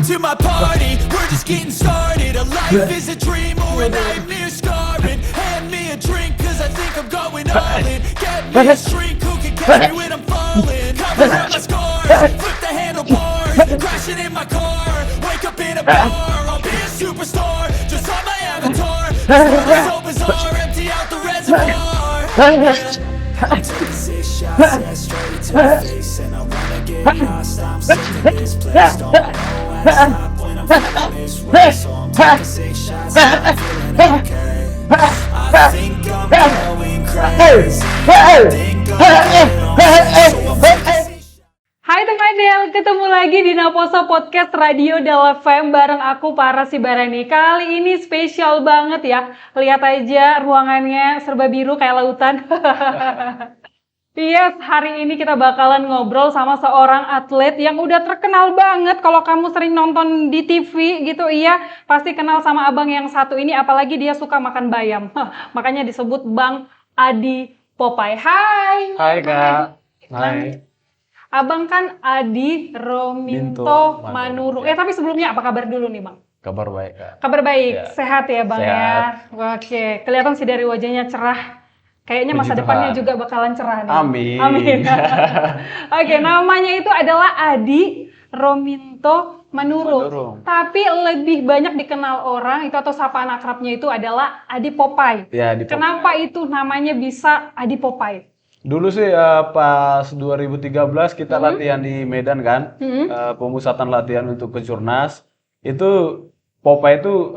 to my party, we're just getting started. A life is a dream or a nightmare scarring. Hand me a drink cause I think I'm going all in. Get me a shrink who can catch me when I'm falling. Cover up my scars, flip the handlebars, crashing in my car, wake up in a bar. I'll be a superstar, just on my avatar. This world is so bizarre, empty out the reservoir. I'm taking 6 shots, yeah, straight to the face. And I wanna get lost, I'm sick of this place. Don't know how to stop when I'm feeling this way. So I'm taking 6 shots, yeah, I'm feeling okay. I think I'm going crazy. I think I'm going on, so I'm taking 6 shots. Hai teman Del, ketemu lagi di Naposo Podcast Radio Del FM bareng aku Para Sibarani. Kali ini spesial banget ya. Lihat aja ruangannya serba biru kayak lautan. Yes, hari ini kita bakalan ngobrol sama seorang atlet yang udah terkenal banget. Kalau kamu sering nonton di TV gitu, iya pasti kenal sama abang yang satu ini. Apalagi dia suka makan bayam. Makanya disebut Bang Adi Popeye. Hai. Hai Kak. Hai. Abang kan Adi Rominto Manurung. Tapi sebelumnya apa kabar dulu nih Bang? Kabar baik Kak. Kabar baik, Ya. sehat ya Bang Sehat. ya? Oke, kelihatan sih dari wajahnya cerah. Kayaknya masa Puji depannya Tuhan. juga bakalan cerah nih. Amin. Amin. Oke, namanya itu adalah Adi Rominto Manurung. Manurung. Tapi lebih banyak dikenal orang itu atau sapaan akrabnya itu adalah Adi Popeye. Ya, di Popeye. Kenapa itu namanya bisa Adi Popeye? Dulu sih pas 2013 kita latihan di Medan kan. Pemusatan latihan untuk kejurnas. Itu Popeye itu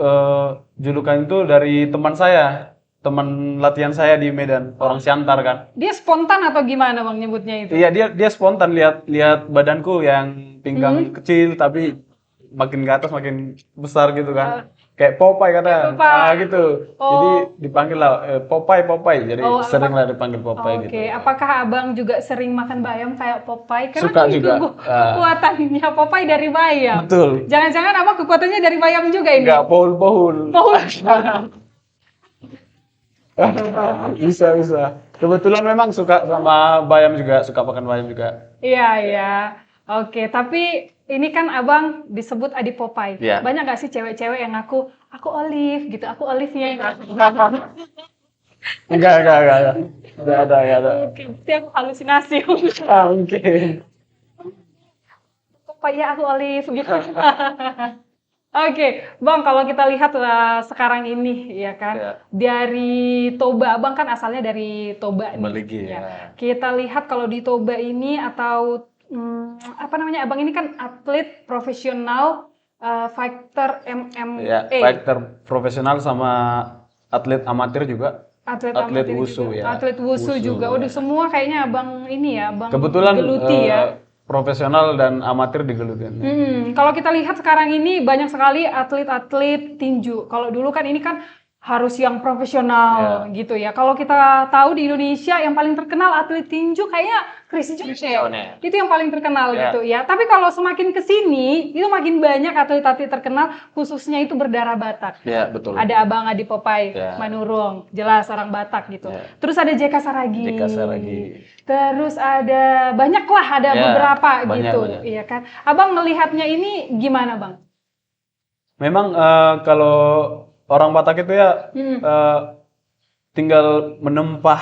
julukan itu dari teman saya. Teman latihan saya di Medan, orang Siantar kan. Dia spontan atau gimana Bang nyebutnya itu? Iya, dia spontan lihat badanku yang pinggang kecil tapi makin ke atas makin besar gitu kan. Kayak Popeye kata. Popeye. Ah gitu. Oh. Jadi dipanggil lah Popeye. Jadi Oh, sering lah dipanggil Popeye Oke, gitu. apakah abang juga sering makan bayam kayak Popeye? Karena Suka kan itu juga. kekuatannya Popeye dari bayam. Betul. Jangan-jangan abang kekuatannya dari bayam juga ini? Enggak pohul-pohul. Oh, Bisa. Kebetulan memang suka sama bayam juga, suka makan bayam juga. iya. Oke, tapi ini kan abang disebut Adi Popeye. Iya. Banyak gak sih cewek-cewek yang aku Olive gitu, aku Olive-nya. Enggak. Enggak ada. Oke, berarti aku halusinasi. Mungkin. Popeye aku Olive gitu. Oke, Bang, kalau kita lihat sekarang ini ya kan, Ya. dari Toba, Abang kan asalnya dari Toba nih. Maligi, ya. ya. Kita lihat kalau di Toba ini atau apa namanya, Abang ini kan atlet profesional fighter MMA. Ya, fighter profesional sama atlet amatir juga. Atlet atlet amatir wushu, juga. ya. Atlet wushu Wushu, juga. ya. Udah semua kayaknya Abang ini ya, Bang Kebetulan geluti ya. profesional dan amatir digelutin. Kalau kita lihat sekarang ini banyak sekali atlet-atlet tinju. Kalau dulu kan ini kan harus yang profesional gitu ya. Kalau kita tahu di Indonesia yang paling terkenal atlet tinju kayaknya Chris Jones ya. Itu yang paling terkenal Ya. gitu ya. Tapi kalau semakin ke sini itu makin banyak atlet-atlet terkenal khususnya itu berdarah Batak. Ya, betul. Ada Abang Adi Popeye Ya. Manurung, jelas orang Batak gitu. Ya. Terus ada JK Saragi. JK Saragi. Terus ada banyaklah, ada Ya, beberapa banyak, gitu, banyak. iya kan. Abang melihatnya ini gimana, Bang? Memang kalau orang Batak itu ya tinggal menempah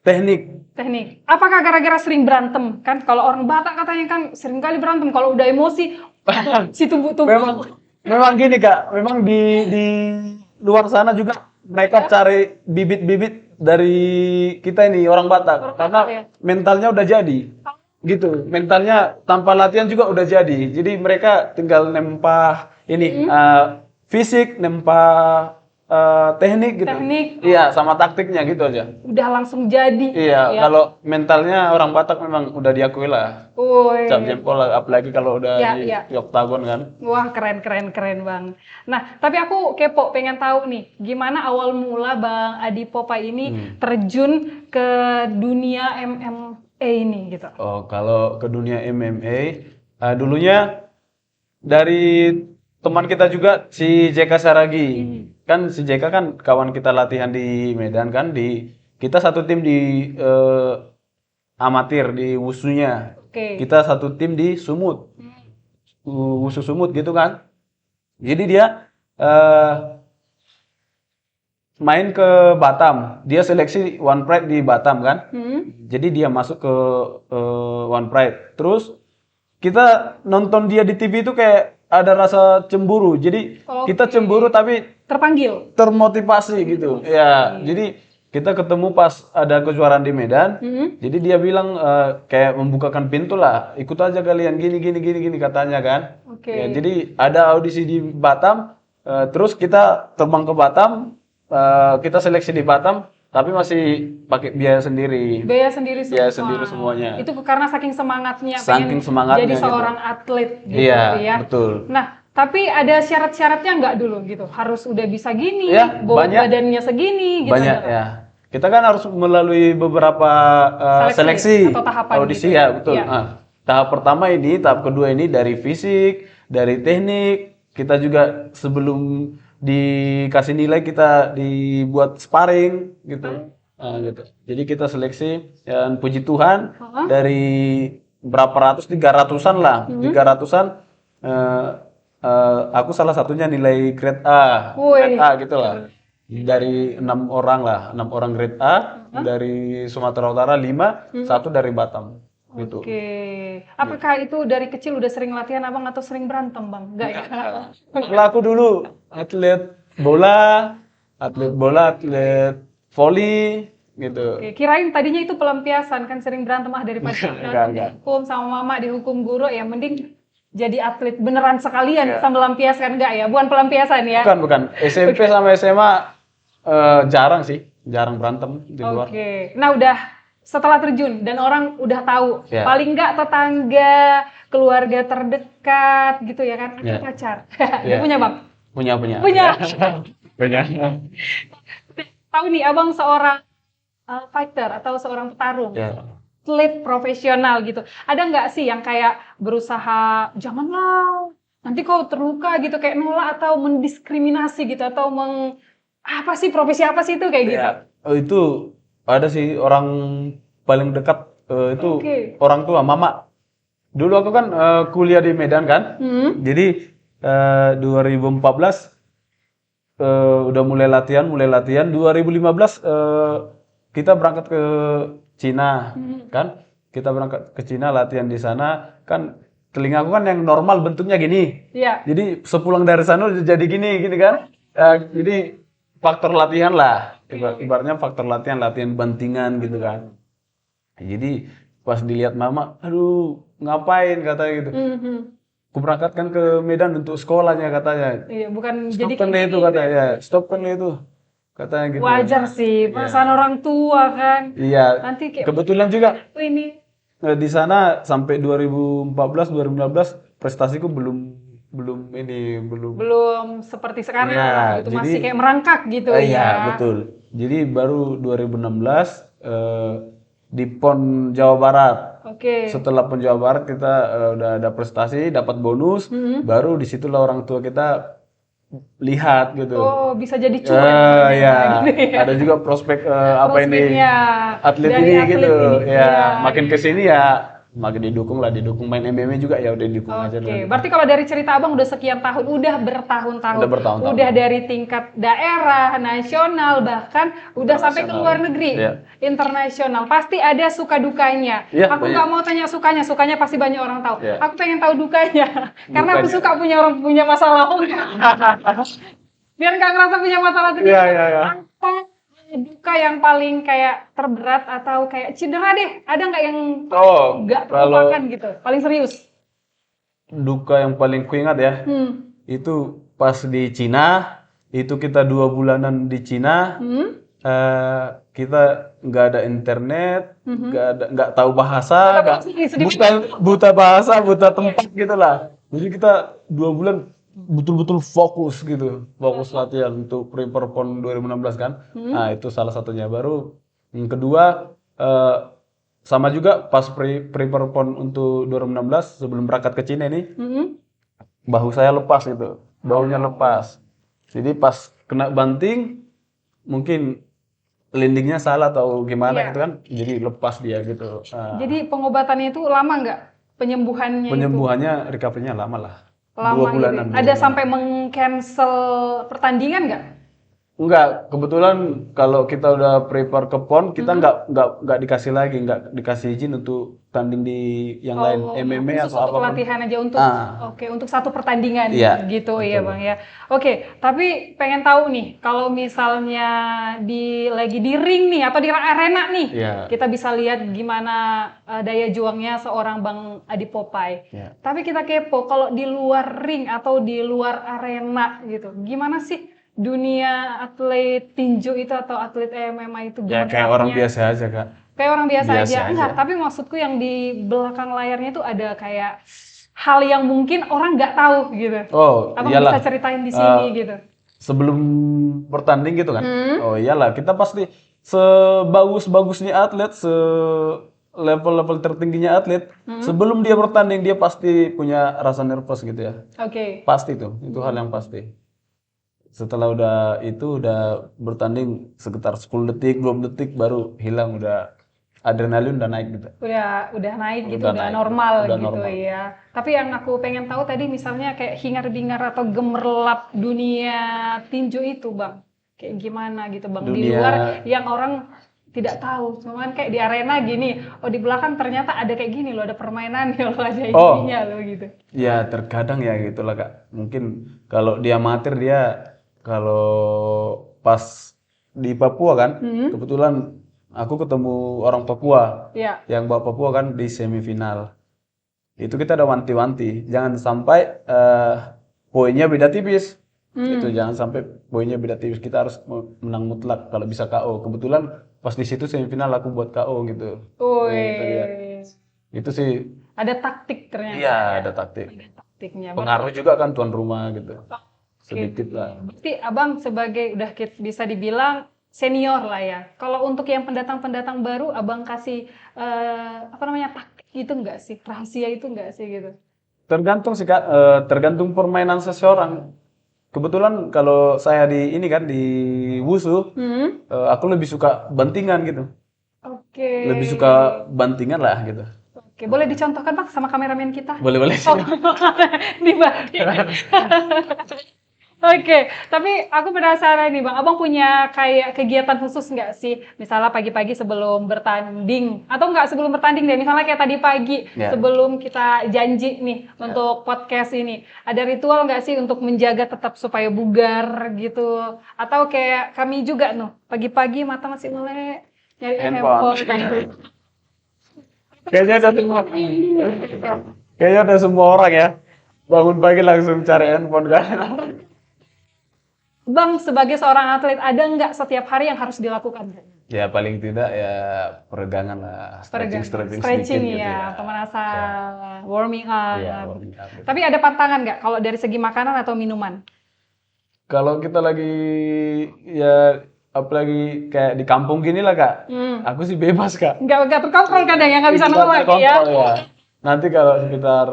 teknik. Teknik. Apakah gara-gara sering berantem? Kan kalau orang Batak katanya kan sering kali berantem. Kalau udah emosi, si tubuh-tubuh. Memang gini Kak, memang di luar sana juga mereka cari bibit-bibit dari kita ini orang Batak karena ya. mentalnya udah jadi. Gitu, mentalnya tanpa latihan juga udah jadi. Jadi mereka tinggal nempah ini fisik, nempah teknik gitu. Teknik. Iya, sama taktiknya gitu aja. Udah langsung jadi. Iya, ya. kalau mentalnya orang Batak memang udah diakui lah. Woi. Cap jempol lah, apalagi kalau udah Iya, di iya. oktagon kan. Wah, keren Bang. Nah, tapi aku kepo pengen tahu nih, gimana awal mula Bang Adi Popeye ini terjun ke dunia MMA ini gitu. Oh, kalau ke dunia MMA, dulunya dari teman kita juga si JK Saragi. Kan si JK kan kawan kita latihan di Medan kan, kita satu tim di amatir di wusunya. Oke. Kita satu tim di Sumut. Wusu Sumut gitu kan. Jadi dia main ke Batam. Dia seleksi One Pride di Batam kan. Jadi dia masuk ke One Pride. Terus kita nonton dia di TV itu kayak ada rasa cemburu. Jadi kita cemburu tapi Terpanggil. termotivasi gitu. Ya, jadi kita ketemu pas ada kejuaraan di Medan. Jadi dia bilang kayak membukakan pintu lah. Ikut aja kalian gini katanya kan. Oke. Ya, jadi ada audisi di Batam. Terus kita terbang ke Batam. Kita seleksi di Batam, tapi masih pakai biaya sendiri. Biaya sendiri semua. Biaya sendiri semuanya. Itu karena saking semangatnya Saking pengen semangatnya jadi gitu. seorang atlet gitu Iya, ya. betul. Nah, tapi ada syarat-syaratnya nggak dulu gitu? Harus udah bisa gini, Ya, bobot banyak. badannya segini gitu. Banyak ada. ya. Kita kan harus melalui beberapa Seleksi seleksi atau tahapan audisi gitu ya, ya. betul. Iya. Tahap pertama ini, tahap kedua ini dari fisik, dari teknik. Kita juga sebelum dikasih nilai kita dibuat sparring gitu. Gitu. Jadi kita seleksi dan puji Tuhan dari berapa ratus, 300-an lah. 300-an aku salah satunya nilai grade A. Wih. Grade A gitu lah. Dari 6 orang lah, 6 orang grade A, dari Sumatera Utara 5, satu dari Batam. Gitu. Oke. Apakah itu dari kecil udah sering latihan abang atau sering berantem bang? Enggak ya? Kalau aku dulu atlet bola, atlet volley gitu. Oke, kirain tadinya itu pelampiasan kan sering berantem daripada berantem enggak. dihukum sama mama dihukum guru ya mending jadi atlet beneran sekalian bisa melampiaskan enggak ya? Bukan pelampiasan ya? Bukan. SMP sama SMA jarang sih, jarang berantem di luar. Oke. Nah udah setelah terjun dan orang udah tahu Ya. paling enggak tetangga, keluarga terdekat gitu ya kan? Ada Ya. pacar. Dia Ya. punya bang? Punya. Punya. Punya. Tahu nih abang seorang fighter atau seorang petarung. Ya. Atlet profesional gitu. Ada nggak sih yang kayak berusaha janganlah nanti kau terluka gitu kayak nolak atau mendiskriminasi gitu atau apa sih profesi apa sih itu kayak gitu? Ya. Oh, itu ada sih orang paling dekat itu Oke. orang tua mama. Dulu aku kan kuliah di Medan kan. Jadi 2014 udah mulai latihan. 2015 kita berangkat ke Cina kan. Kita berangkat ke Cina latihan di sana kan. Telingaku kan yang normal bentuknya gini. Iya. Jadi sepulang dari sana udah jadi gini kan. Jadi faktor latihan lah. Ibaratnya faktor latihan bantingan gitu kan. Jadi pas dilihat mama, aduh ngapain katanya gitu. Aku berangkatkan ke Medan untuk sekolahnya katanya. Iya, bukan jadi Stopkan deh itu katanya. Ya, stopkan deh itu katanya gitu. wajar sih perasaan orang tua kan. Iya. Nanti kayak Kebetulan juga ini di sana sampai 2014 2015 prestasiku belum belum seperti sekarang Ya, gitu jadi- masih kayak merangkak gitu Iya, ya. betul. Jadi baru 2016 di PON Jawa Barat. Oke. Setelah PON Jawa Barat kita udah ada prestasi, dapat bonus, baru disitulah orang tua kita lihat gitu. Oh, bisa jadi cuan. Ya, gitu ya. ada juga prospek apa ini Prospeknya atlet dari ini atlet gitu. ini. Ya, Iya, makin kesini ya makin didukung main MMA juga ya udah didukung aja Oke, lah. berarti kalau dari cerita abang udah sekian tahun, udah bertahun-tahun, Udah bertahun-tahun. udah dari tingkat daerah, nasional, bahkan udah sampai ke luar negeri, Iya. internasional. Pasti ada suka dukanya. Iya, Aku banyak. nggak mau tanya sukanya pasti banyak orang tahu. Iya. Aku pengen tahu dukanya, karena aku Dukanya. suka punya orang punya masalah. Biar nggak ngerasa punya masalah sendiri. Iya. Apa duka yang paling kayak terberat atau kayak cedera deh? Ada nggak yang Oh, nggak kalau terlupakan gitu? Paling serius? duka yang paling kuingat ya, itu pas di Cina, itu kita 2 bulanan di Cina, kita nggak ada internet, nggak tahu bahasa, buta bahasa, buta tempat gitulah. Jadi kita 2 bulan betul-betul fokus gitu, fokus latihan untuk prepare PON 2016 kan. Nah itu salah satunya. Baru yang kedua sama juga pas prepare PON untuk 2016 sebelum berangkat ke Cina ini, bahu saya lepas gitu, bahunya lepas. Jadi pas kena banting mungkin landingnya salah atau gimana Iya. gitu kan, jadi lepas dia gitu. Jadi pengobatannya itu lama nggak? penyembuhannya itu? Penyembuhannya recovery-nya lama lah. Lama 2 bulanan. gitu. Ada sampai meng-cancel pertandingan nggak? Enggak, kebetulan kalau kita udah prepare ke PON, kita nggak dikasih lagi, nggak dikasih izin untuk tanding di yang lain, MMA khusus atau untuk apa. latihan aja untuk untuk satu pertandingan Iya, gitu betul. ya Bang ya. Oke, tapi pengen tahu nih kalau misalnya lagi di ring nih atau di arena nih, Iya. kita bisa lihat gimana daya juangnya seorang Bang Adi Popeye. Iya. Tapi kita kepo kalau di luar ring atau di luar arena gitu, gimana sih dunia atlet tinju itu atau atlet MMA itu Ya kayak orang gemerlapnya? biasa aja, Kak. Kayak orang biasa Biasa aja. aja. Enggak, tapi maksudku yang di belakang layarnya itu ada kayak hal yang mungkin orang nggak tahu gitu. Oh, Abang iyalah. bisa ceritain di sini gitu. Sebelum bertanding gitu kan. Oh iyalah, kita pasti sebagus-bagusnya atlet, level-level tertingginya atlet, sebelum dia bertanding dia pasti punya rasa nervous gitu ya. Oke. Pasti itu hal yang pasti. Setelah udah bertanding sekitar 10 detik, 20 detik baru hilang, udah adrenalin udah naik gitu. Udah naik gitu, Udah udah naik, normal udah gitu normal. ya. Tapi yang aku pengen tahu tadi misalnya kayak hingar-bingar atau gemerlap dunia tinju itu, Bang. Kayak gimana gitu, Bang? Di Dunia- luar yang orang tidak tahu. Cuman kayak di arena gini, oh di belakang ternyata ada kayak gini loh, ada permainan loh, ada ininya loh gitu. Ya terkadang ya gitulah Kak. Mungkin kalau dia amatir dia kalau pas di Papua kan, kebetulan aku ketemu orang Papua Iya. yang bawa Papua kan di semifinal. Itu kita ada wanti-wanti, jangan sampai poinnya beda tipis. Itu jangan sampai poinnya beda tipis. Kita harus menang mutlak kalau bisa KO. Kebetulan pas di situ semifinal aku buat KO gitu. Itu sih. Ada taktik ternyata. Iya, ada taktik. Ada taktiknya. Pengaruh juga kan tuan rumah gitu. Sedikit lah. Berarti abang sebagai udah bisa dibilang senior lah ya. Kalau untuk yang pendatang-pendatang baru, abang kasih taktik gitu nggak sih? Rahasia itu nggak sih gitu? Tergantung sih Kak, tergantung permainan seseorang. Kebetulan kalau saya di Wushu, aku lebih suka bantingan gitu. Oke. Lebih suka bantingan lah gitu. Oke, boleh dicontohkan Bang sama kameramen kita? Boleh. Dibagi. Oke, tapi aku penasaran nih Bang, Abang punya kayak kegiatan khusus nggak sih? Misalnya pagi-pagi sebelum bertanding, atau nggak sebelum bertanding deh, misalnya kayak tadi pagi sebelum kita janji nih untuk podcast ini. Ada ritual nggak sih untuk menjaga tetap supaya bugar gitu? Atau kayak kami juga nih, pagi-pagi mata masih melek, nyari handphone. Kayaknya ada semua orang ya, bangun pagi langsung cari handphone kan. Bang, sebagai seorang atlet, ada nggak setiap hari yang harus dilakukan? Ya paling tidak ya peregangan lah, stretching sedikit gitu ya, pemanasan, warming up. Iya, warming up gitu. Tapi ada pantangan nggak kalau dari segi makanan atau minuman? Kalau kita lagi ya apalagi kayak di kampung gini lah Kak, aku sih bebas Kak. Nggak terkontrol kadang ya, nggak bisa Nggak nolak terkontrol, ya. ya. Nanti kalau sekitar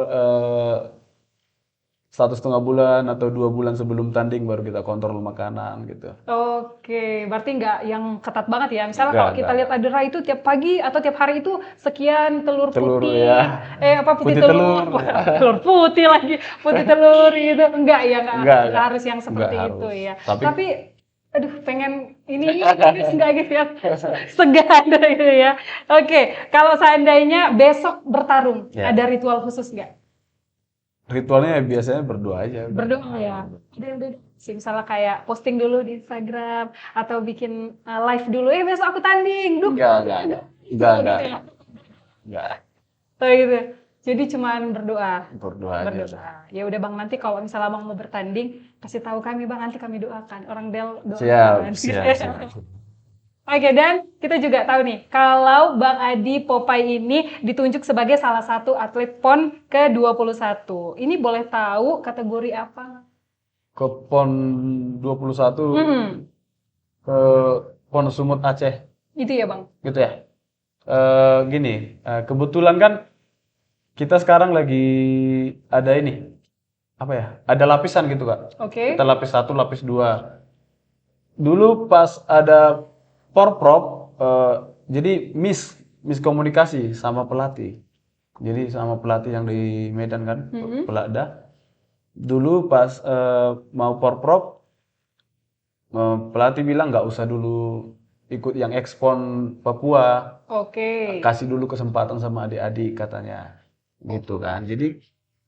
1,5 bulan atau 2 bulan sebelum tanding baru kita kontrol makanan gitu. Oke, berarti nggak yang ketat banget ya. Misalnya Nggak, kalau kita lihat Adera itu tiap pagi atau tiap hari itu sekian telur putih. Ya. Putih telur. Telur putih lagi, putih telur gitu. Enggak ya, Nggak. harus yang seperti Nggak itu harus. ya. Tapi aduh pengen ini nggak gitu ya. Segan gitu ya. Oke, kalau seandainya besok bertarung, ada ritual khusus nggak? Ritualnya biasanya berdoa aja. Berdoa ya. Ada yang beda sih, misalnya kayak posting dulu di Instagram atau bikin live dulu. Besok aku tanding. Enggak. Oh gitu. Jadi cuman berdoa. Berdoa aja. Ya udah Bang, nanti kalau misalnya Bang mau bertanding, kasih tahu kami Bang, nanti kami doakan. Orang Del doakan. Siap. Oke, dan kita juga tahu nih, kalau Bang Adi Popeye ini ditunjuk sebagai salah satu atlet PON ke-21. Ini boleh tahu kategori apa? Ke PON 21 ke PON Sumut Aceh. Itu ya Bang? Gitu ya. Gini, kebetulan kan kita sekarang lagi ada ini, apa ya? Ada lapisan gitu Kak. Oke. Kita lapis 1, lapis 2. Dulu pas ada Porprov, jadi miskomunikasi sama pelatih. Jadi sama pelatih yang di Medan kan, Pelada. Dulu pas mau porprov, pelatih bilang nggak usah dulu ikut yang Expon Papua, Oke. kasih dulu kesempatan sama adik-adik katanya, gitu kan. Jadi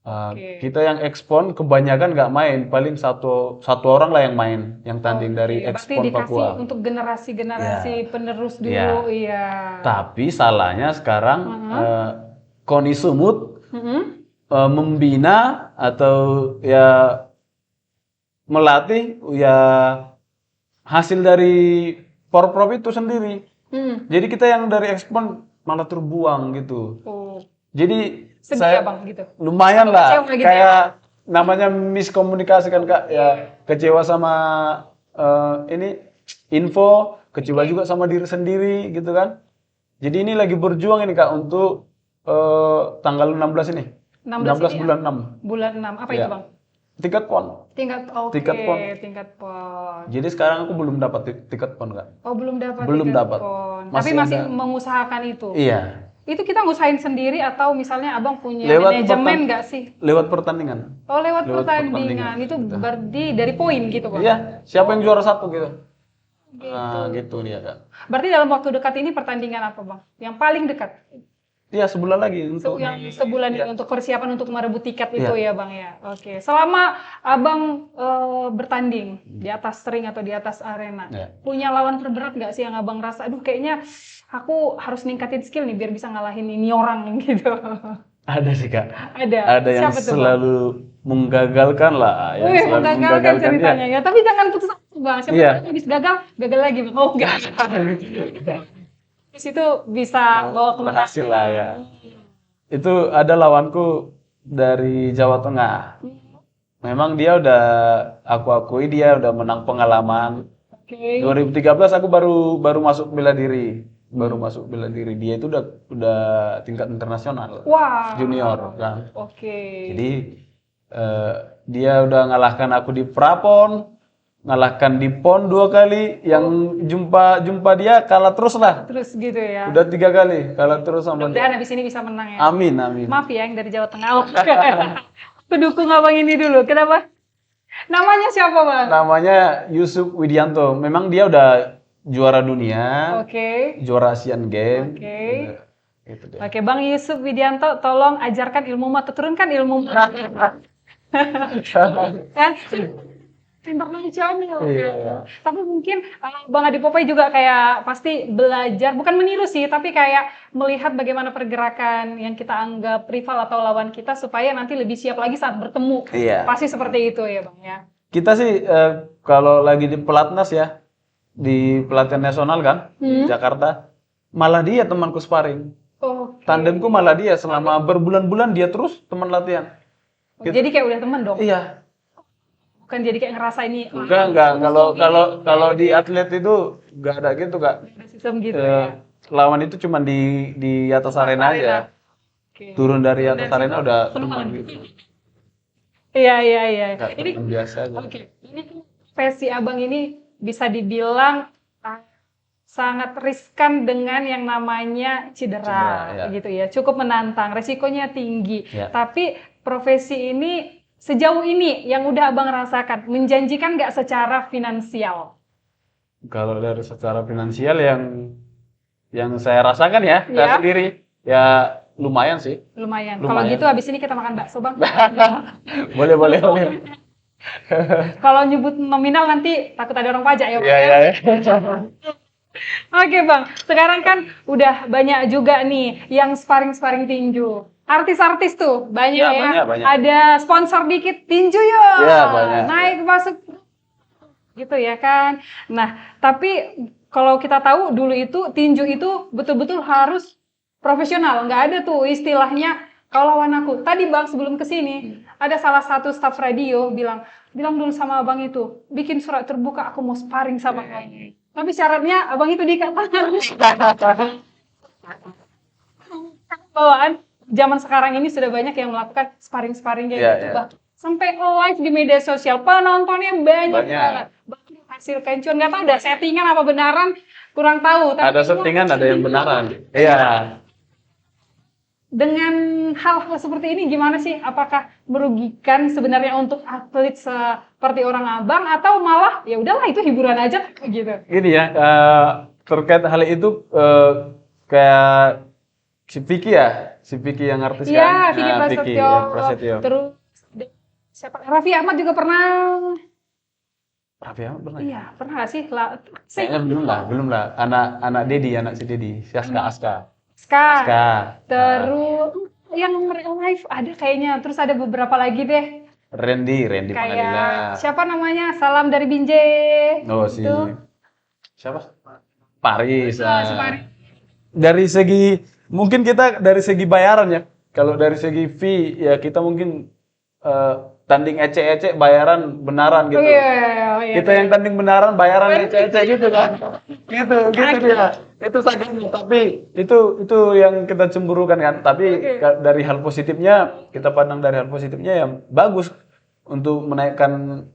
Oke. kita yang Expon kebanyakan nggak main, paling satu orang lah yang main, yang tanding dari Iya, berarti Expon dikasih Papua. untuk generasi-generasi Iya. penerus Iya. dulu, iya. Tapi salahnya sekarang KONI Sumut membina atau ya melatih ya hasil dari porprov itu sendiri. Jadi kita yang dari Expon malah terbuang gitu. Oh, Jadi sedih saya ya Bang gitu. lumayan lah, Kecewa gitu kayak namanya miskomunikasi kan Kak, ya kecewa sama ini info, kecewa juga sama diri sendiri gitu kan. Jadi ini lagi berjuang ini Kak untuk tanggal 16 ini. 16 ini bulan 6. bulan 6. Apa Iya. itu Bang? Tiket PON. Tingkat Tiket PON. tingkat pon. Jadi sekarang aku belum dapat tiket PON Kak. Oh, belum dapat Belum tiket dapat. pon. Masih Tapi masih ada. mengusahakan itu. Iya, Itu kita ngusahain sendiri atau misalnya Abang punya Lewat manajemen nggak sih? lewat pertandingan. Oh, lewat Lewat pertandingan. Itu berarti dari poin gitu Bang. Iya, siapa yang juara satu gitu. Nah, gitu dia Kak. Berarti dalam waktu dekat ini pertandingan apa Bang? Yang paling dekat? Iya, sebulan lagi untuk Yang sebulan ini untuk persiapan untuk merebut tiket Iya. itu ya Bang ya. Oke. Selama Abang bertanding di atas ring atau di atas arena, Iya. punya lawan terberat nggak sih yang Abang rasa, aduh kayaknya aku harus ningkatin skill nih biar bisa ngalahin ini orang gitu. Ada sih Kak. Ada. Ada yang Siapa tuh, Bang? selalu menggagalkan lah, yang Wih, selalu menggagalkan ya. ceritanya ya. Tapi jangan putus asa Bang. Siapa Iya. tahu habis gagal lagi Bang. Oh enggak. Terus itu bisa bawa kemenangan. Berhasil lah ya. Itu ada lawanku dari Jawa Tengah. Memang dia udah, aku akui dia udah menang pengalaman. Oke. 2013 aku baru masuk bela diri. Baru masuk bela diri. Dia itu udah tingkat internasional. Wah. Junior kan. Oke. Jadi dia udah ngalahkan aku di Prapon, ngalahkan di PON 2 kali, yang jumpa dia kalah terus lah. Terus gitu ya. Udah 3 kali kalah terus sama dia. Mudah-mudahan habis ini bisa menang ya. Amin, amin. Maaf ya yang dari Jawa Tengah. Pendukung abang ini dulu. Kenapa? Namanya siapa Bang? Namanya Yusuf Widianto. Memang dia udah juara dunia, Oke. juara Asian Games. Oke. Gitu deh. Oke, Bang Yusuf Widianto, tolong ajarkan ilmu atau turunkan ilmu. Kan? Internasional. Iya. Tapi mungkin Bang Adi Popeye juga kayak pasti belajar, bukan meniru sih, tapi kayak melihat bagaimana pergerakan yang kita anggap rival atau lawan kita supaya nanti lebih siap lagi saat bertemu. Iya. Pasti seperti itu ya Bang ya. Kita sih kalau lagi di pelatnas ya, di pelatihan nasional kan, di Jakarta, malah dia temanku sparring. Oke. Tandemku malah dia selama berbulan-bulan dia terus teman latihan. Jadi kayak udah temen dong. Iya. Bukan jadi kayak ngerasa ini Enggak. Kalau di atlet itu enggak ada gitu, Kak. ada sistem gitu ya. Lawan itu cuma di atas arena aja. Oke. Turun dari atas arena udah Teman. teman gitu. Iya. Enggak, Ini teman biasa aja. oke. Ini kan profesi Abang ini bisa dibilang sangat riskan dengan yang namanya cedera Cedera, ya. gitu ya. Cukup menantang, resikonya tinggi. Ya. Tapi profesi ini sejauh ini yang udah Abang rasakan menjanjikan nggak secara finansial? Kalau dari secara finansial yang saya rasakan ya, saya Ya. sendiri ya lumayan sih. Lumayan. Lumayan. Kalau gitu habis ini kita makan bakso Bang. Boleh. Kalau nyebut nominal nanti takut ada orang pajak ya Bang. Iya. Oke Bang, sekarang kan udah banyak juga nih yang sparring-sparring tinju. Artis-artis tuh banyak Ya, ya. banyak. Ada sponsor dikit tinju yuk. Ya, banyak. Naik masuk gitu ya kan. Nah, tapi kalau kita tahu dulu itu tinju itu betul-betul harus profesional. Nggak ada tuh istilahnya kalau lawan aku. Tadi Bang sebelum kesini ada salah satu staf radio bilang dulu sama Abang itu bikin surat terbuka aku mau sparring sama kamu. Tapi syaratnya Abang itu diikat tangan. Bawaan zaman sekarang ini sudah banyak yang melakukan sparring-sparring kayak Iya, gitu, iya. Bang. Sampai live di media sosial, penontonnya banyak Banyak. banget. Bahkan hasilkan cuan, nggak tahu ada settingan apa benaran, kurang tahu. Tapi Ada settingan, ada yang benaran. Iya. dengan hal-hal seperti ini gimana sih? Apakah merugikan sebenarnya untuk atlet seperti orang abang atau malah ya udahlah itu hiburan aja gitu? Gini ya, terkait hal itu kayak si Vicky yang artis Iya, kan? Vicky Nah, Prasetyo. Prasetyo. Terus siapa? Raffi Ahmad juga pernah. Raffi Ahmad pernah? Iya, pernah nggak sih? Kayaknya belum lah. Anak si Dedi, si Aska. Ska. Terus yang real life ada kayaknya. Terus ada beberapa lagi deh. Randy Kayak Pangalila. siapa namanya? Salam dari Binjai. Oh, si siapa? Paris. Si Paris. Dari segi mungkin kita dari segi bayaran ya. Kalau dari segi fee ya kita mungkin tanding ecek-ecek bayaran benaran gitu. Oh, iya. Kita yang tanding benaran bayaran ecek-ecek gitu kan. Gitu dia. Itu saganya, tapi itu yang kita cemburukan kan. Tapi dari hal positifnya kita pandang dari hal positifnya yang bagus untuk menaikkan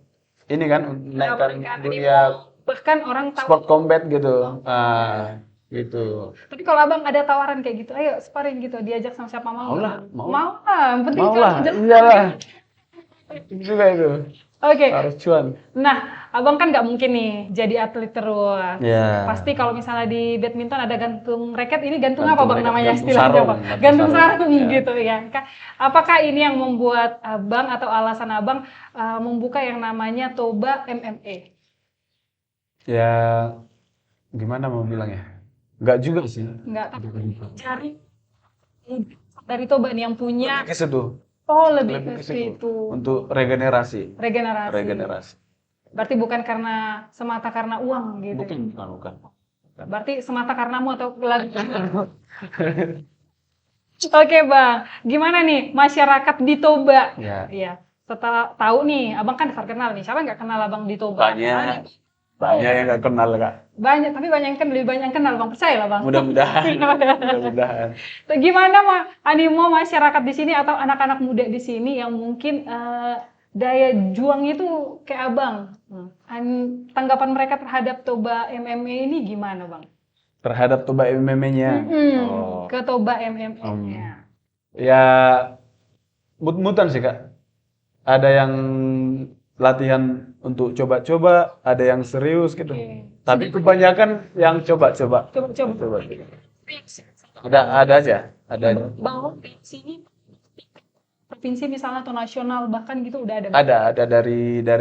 ini kan, menaikkan dunia bahkan orang tahu. sport combat gitu. Gitu. Tapi kalau abang ada tawaran kayak gitu, ayo sparring gitu, diajak sama siapa mau? Mau lah. Yang penting Mau cuan lah, jelas. iyalah. Juga itu. Oke. Harus cuan. Nah, abang kan nggak mungkin nih jadi atlet terus. Ya. Pasti kalau misalnya di badminton ada gantung raket, ini gantung apa Gantung bang raket, namanya gantung istilahnya sarung, bang? gantung Gantung sarung, sarung ya. gitu ya. Apakah ini yang membuat abang atau alasan abang membuka yang namanya Toba MMA? Ya gimana mau bilangnya? Enggak juga sih. Enggak, tapi cari dari Toba nih yang punya. Ke situ. Oh, lebih ke situ. situ. Untuk regenerasi. Regenerasi. Berarti bukan semata karena uang gitu. Bukan. Berarti semata karenamu atau lagi. Oke, Bang. Gimana nih masyarakat di Toba? Ya. Iya. Setelah tahu nih, Abang kan terkenal nih. Siapa nggak kenal Abang di Toba? Banyak yang nggak kenal Kak. Banyak, tapi lebih banyak yang kenal, Bang. Percayalah, Bang. Mudah-mudahan. Gimana animo masyarakat di sini atau anak-anak muda di sini yang mungkin daya juang itu kayak Abang? Tanggapan mereka terhadap Toba MMA ini gimana, Bang? Terhadap Toba MMA-nya. Ke Toba MMA-nya. Ya mut-mutan sih Kak. Ada yang latihan untuk coba-coba, ada yang serius gitu. Tapi kebanyakan yang coba-coba. Coba. Ada aja. Bang, di sini provinsi misalnya atau nasional bahkan gitu udah ada. Ada dari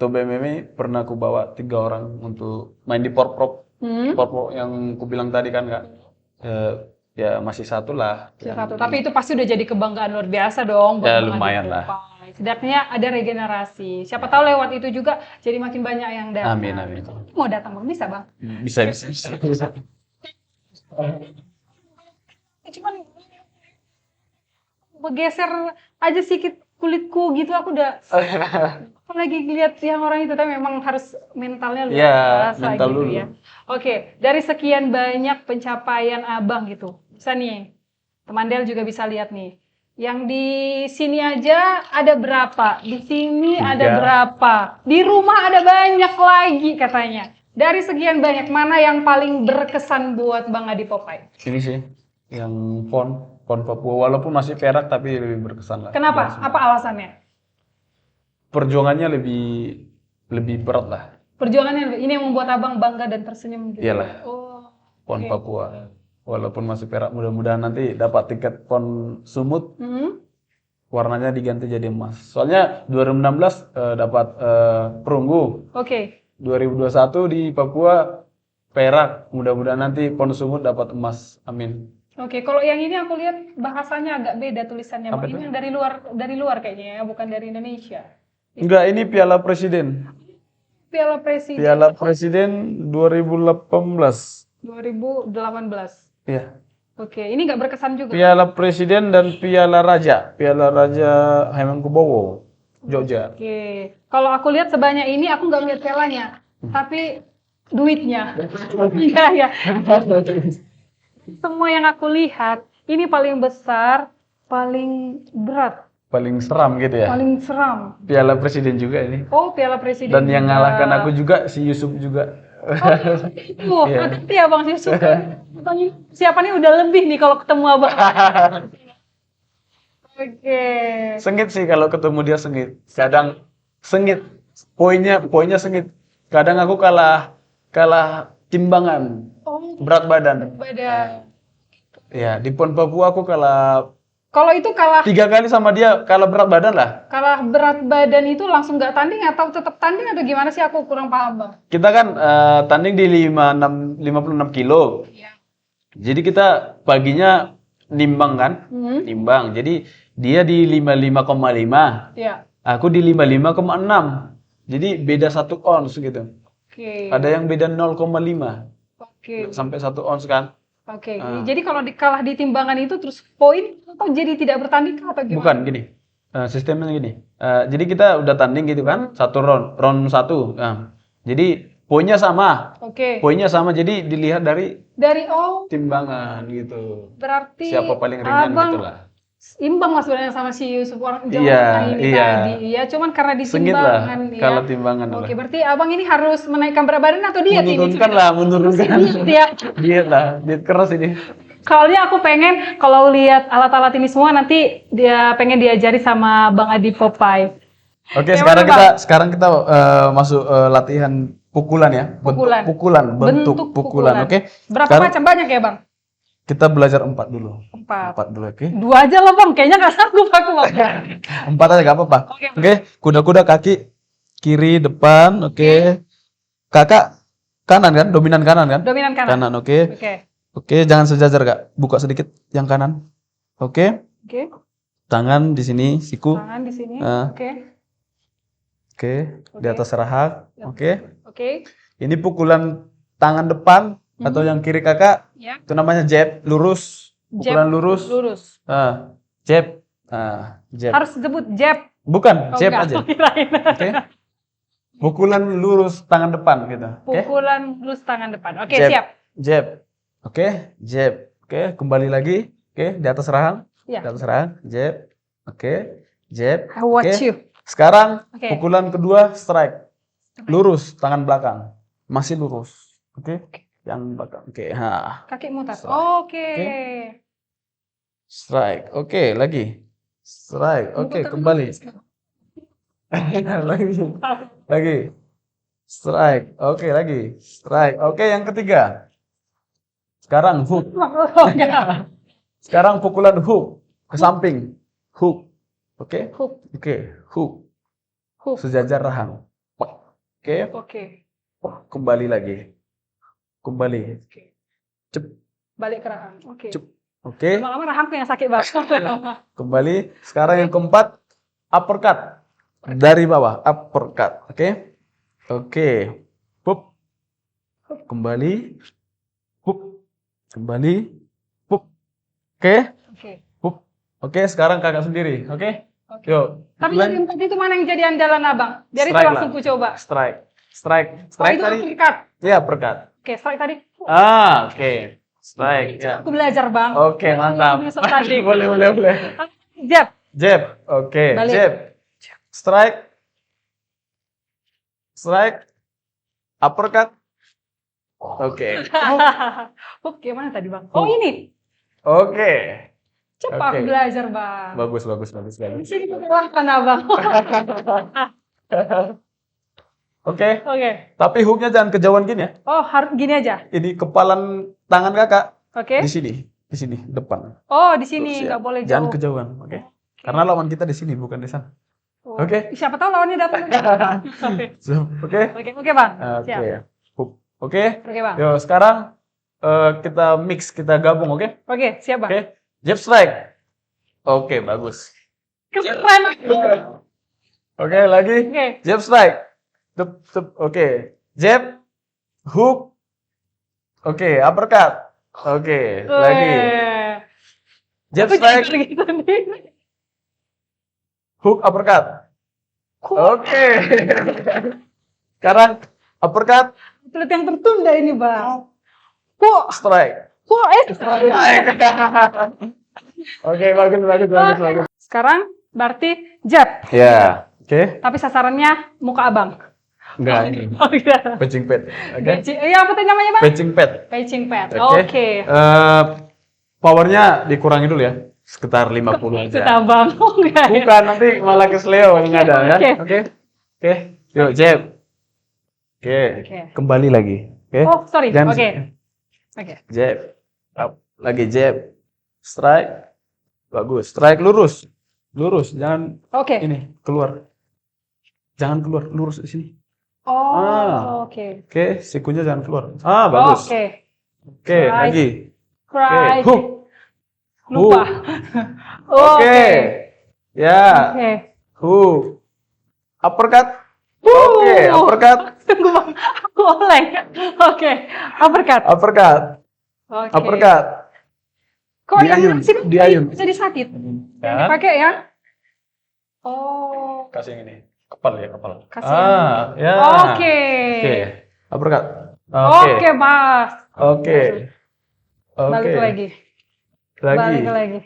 Toba MMA pernah aku bawa 3 orang untuk main di Porprov. Porprov yang aku bilang tadi kan Kak. Ya masih satu lah. Tapi itu pasti udah jadi kebanggaan luar biasa dong. Ya lumayan lah. Setidaknya ada regenerasi. Siapa tahu lewat itu juga jadi makin banyak yang datang. Amin. Mau datang Bang, bisa Bang? Bisa. Cuman bergeser aja sedikit kulitku gitu aku udah lagi lihat yang orang itu, tapi memang harus mentalnya luar biasa mental gitu dulu. ya. Oke, dari sekian banyak pencapaian Abang gitu. Bisa nih, teman Del juga bisa lihat nih. Yang di sini aja ada berapa? Di sini 3. ada berapa? Di rumah ada banyak lagi katanya. Dari sekian banyak, mana yang paling berkesan buat Bang Adi Popeye? Ini sih yang PON Papua, walaupun masih perak tapi lebih berkesan lah. Kenapa? Apa alasannya? Perjuangannya lebih berat lah. Perjuangannya ini yang membuat Abang bangga dan tersenyum gitu. Iyalah. PON oke. Papua. Walaupun masih perak, mudah-mudahan nanti dapat tiket PON Sumut. Warnanya diganti jadi emas. Soalnya 2016 dapat perunggu. Oke. 2021 di Papua perak. Mudah-mudahan nanti PON Sumut dapat emas. Amin. Oke, kalau yang ini aku lihat bahasanya agak beda tulisannya. Apa Bang. itu? Ini yang dari luar kayaknya ya, bukan dari Indonesia. Enggak, ini Piala Presiden. Piala Presiden Piala Presiden 2018. 2018. Iya. Oke, ini nggak berkesan juga. Piala Presiden dan Piala Raja Hamengkubuwono, Jogja. Oke, kalau aku lihat sebanyak ini aku nggak lihat pialanya, tapi duitnya. Iya. Semua yang aku lihat ini paling besar, paling berat, Paling seram gitu ya. paling seram. Piala Presiden juga ini. Oh, Piala Presiden. Dan yang juga. ngalahkan aku juga si Yusuf juga Tuh, Iya. hati-hati abang sih suka. Abang ini siapa nih udah lebih nih kalau ketemu abang. Oke. Sengit sih kalau ketemu dia sengit. Kadang sengit. Poinnya sengit. Kadang aku kalah timbangan Oh, berat badan. badan. Ya, di PON Papua aku kalah Kalau itu kalah 3 kali sama dia, kalah berat badan lah. berat badan itu langsung nggak tanding atau tetap tanding atau gimana sih, aku kurang paham bang. Kita kan tanding di 56 kilo. Iya. Jadi kita paginya nimbang kan? Nimbang. Jadi dia di 55,5, Iya. aku di 55,6. Jadi beda 1 ons gitu. Oke. Ada yang beda 0,5 Oke. sampai 1 ons kan? Oke. Jadi kalau kalah di timbangan itu terus poin atau jadi tidak bertanding kah atau gimana? Bukan gini. Sistemnya gini. Jadi kita udah tanding gitu kan? Satu round 1. Jadi poinnya sama. Oke. Poinnya sama. Jadi dilihat dari Dari timbangan gitu. berarti Siapa paling ringan abang gitu lah. imbang lah sebenarnya sama si Yusuf orang Jawa Iya, Tengah ini iya. tadi. Iya, cuman karena di Sengit timbangan lah ya. kalau timbangan Oke, lah. berarti abang ini harus menaikkan berat badan atau diet ini? Menurunkan lah, menurunkan. Dia. Diet lah, diet keras ini. Soalnya aku pengen kalau lihat alat-alat ini semua nanti dia pengen diajari sama Bang Adi Popeye. Oke, Gimana, sekarang kita masuk latihan pukulan ya. Bentuk pukulan. Oke. Berapa Sekarang macam banyak ya, Bang? kita belajar 4 dulu. 4. 4 dulu, oke. 2 aja lah, Bang. Kayaknya nggak sanggup aku, Bang. 4 aja gak apa-apa. Oke. Oke, kuda-kuda kaki kiri depan, oke. Kakak kanan kan? Dominan kanan kan? Dominan kanan. Kanan, oke. Oke. Oke, jangan sejajar Kak. Buka sedikit yang kanan. Oke. Oke. Tangan di sini, siku. Tangan di sini. Ah. Oke. Oke, di Oke. atas rahang. Oke. Oke. Ini pukulan tangan depan atau yang kiri Kakak. Ya. Itu namanya jab, lurus. Pukulan Jab, lurus. Lurus. Jab. Jab. Harus sebut jab. Bukan, Oh, jab enggak. aja. Kirain. Oke. Pukulan lurus tangan depan gitu. Oke. Pukulan lurus tangan depan. Oke, Jab. siap. Jab. Oke, jab. Oke, kembali lagi. Oke, di atas rahang. Ya. Di atas rahang, jab. Oke, jab. I watch Oke. you. Sekarang Oke. pukulan kedua strike. Lurus tangan belakang. Masih lurus. Oke. Yang belakang. Oke, Kaki mutar. Strike. Oke. Strike. Oke, lagi. Strike. Oke, Muter kembali. Lagi. Lagi. Strike. Oke, lagi. Strike. Oke, yang ketiga. Sekarang hook. Oh, enggak. Sekarang pukulan hook ke samping. Hook. Oke. Hook. Oke, hook. Hook. Sejajar rahang. Oke. Oke. Kembali lagi. Kembali. Cep. Balik ke rahang. Oke. Cep. Oke. Lama-lama rahangku yang sakit banget. Kembali. Sekarang yang keempat, uppercut. Dari bawah, uppercut. Oke. Oke. Pup. Kembali. Pup. Kembali. Pup. Oke. Oke. Pup. Oke, sekarang kakak sendiri. Oke. Oke. Yuk. Tapi pukulan. yang empat itu mana yang jadi andalan abang? Biar itu Strike langsung lah. ku coba. Strike. Strike. Oh, Strike itu tadi. uppercut. Ya, uppercut. Oke, strike tadi. Oke. Strike. Ya. Aku belajar, Bang. Oke, mantap. Besok tanding. boleh. Jab. Jab. Oke, Balik. jab. Strike. Strike. Uppercut. Oke. Oke, mana tadi, Bang? Oh, ini. Oke. Cepat Oke. aku belajar, Bang. Bagus. Di sini keluarkan, Abang. Oke. Oke. Tapi hooknya jangan kejauhan gini ya. Oh, harus gini aja. Ini kepalan tangan kakak Oke. di sini depan. Oh, di sini Terus ya, nggak boleh jangan jauh. kejauhan, oke? Karena lawan kita di sini bukan di sana. Oh. Oke. Siapa tahu lawannya datang. Oke. Oke. Oke, Bang. Oke. Siap. Hook. Oke. Oke, Bang. Yo, sekarang kita mix, kita gabung, oke? Oke, siap, Bang. Oke. Jab strike. Oke, bagus. Keren. Oke, lagi. Oke. Jab strike. Tep. Oke. Jab. Hook. Oke, uppercut. Oke, lagi. Jab Aku jadi strike. gitu nih. Hook, uppercut. Oke. Sekarang uppercut, Atlet yang tertunda ini, Bang. Kok, strike. Oke, bagus. Sekarang berarti jab. Ya, oke. Tapi sasarannya muka abang. Enggak ini. Oh, iya. Patching pad. Oke. Iya, apa tadi namanya, Bang? Patching pad. Patching pad. Oke. Oke. Powernya dikurangi dulu ya. Sekitar 50 aja. Sudah Bang. Oh, enggak ya? Bukan, nanti malah kesleo yang ada ya. Oke. Oke. Oke. Yuk, jab. Oke. Oke. Kembali lagi. Oke. Oh, sorry. Jangan- Oke. Oke. Jab. Up. Lagi jab. Strike. Bagus. Strike lurus. Lurus, jangan Oke. ini keluar. Jangan keluar, lurus di sini. Oh, oke. Oke, sikunya jangan keluar. Bagus. Oke. Oke, Right. lagi. Right. Hook. Lupa. Oke. Ya. Oke. Hook. Uppercut. Oke, uppercut. Tunggu Bang. Aku oleng. Oke. Uppercut. Uppercut. Oke. Uppercut. Kok yang Diayun, sini diayun. bisa disakit? Ya. Dipakai ya? Oh. Kasih yang ini. Kepal ya, kepal. Kasih yang Ya. Oke. Oke. Uppercut. Oke. Oke, Mas. Oke. Balik Oke. lagi. Lagi. Balik lagi.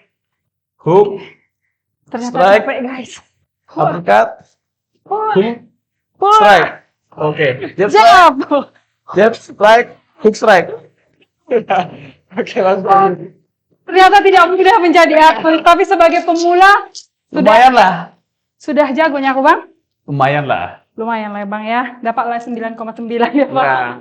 Hook. Ternyata Strike. capek, guys. Uppercut. Wah. Hook. Wah. Strike. Oke. Jab strike. Jab. Jab strike. Hook strike. Oke, langsung. Ternyata tidak mudah menjadi atlet, tapi sebagai pemula Lumayan lah. sudah jagonya aku, Bang. Lumayan lah. Lumayan lah, Bang ya. Dapatlah 9,9 ya, Bang. Nah.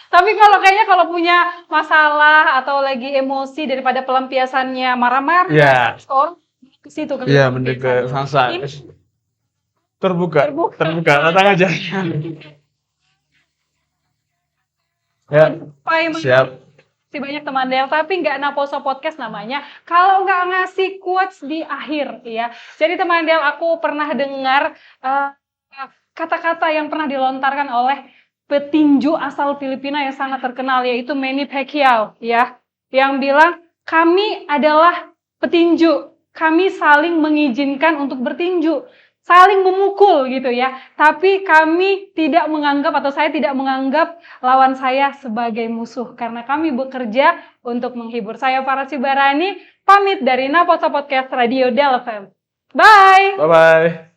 Tapi kayaknya kalau punya masalah atau lagi emosi daripada pelampiasannya marah-marah, Ya. skor ke situ kan. Iya, mending ke Sansa. Ini Terbuka. Terbuka. Terbuka. Datang aja. Ya. supaya Siap. masih banyak teman Del, tapi nggak Naposo Podcast namanya kalau nggak ngasih quotes di akhir ya. Jadi teman Del, aku pernah dengar kata-kata yang pernah dilontarkan oleh petinju asal Filipina yang sangat terkenal, yaitu Manny Pacquiao ya, yang bilang kami adalah petinju, kami saling mengizinkan untuk bertinju, saling memukul gitu ya. Tapi kami tidak menganggap, atau saya tidak menganggap lawan saya sebagai musuh, karena kami bekerja untuk menghibur. Saya Farah Sibarani, pamit dari Naposo Podcast Radio Del FM. Bye! Bye-bye.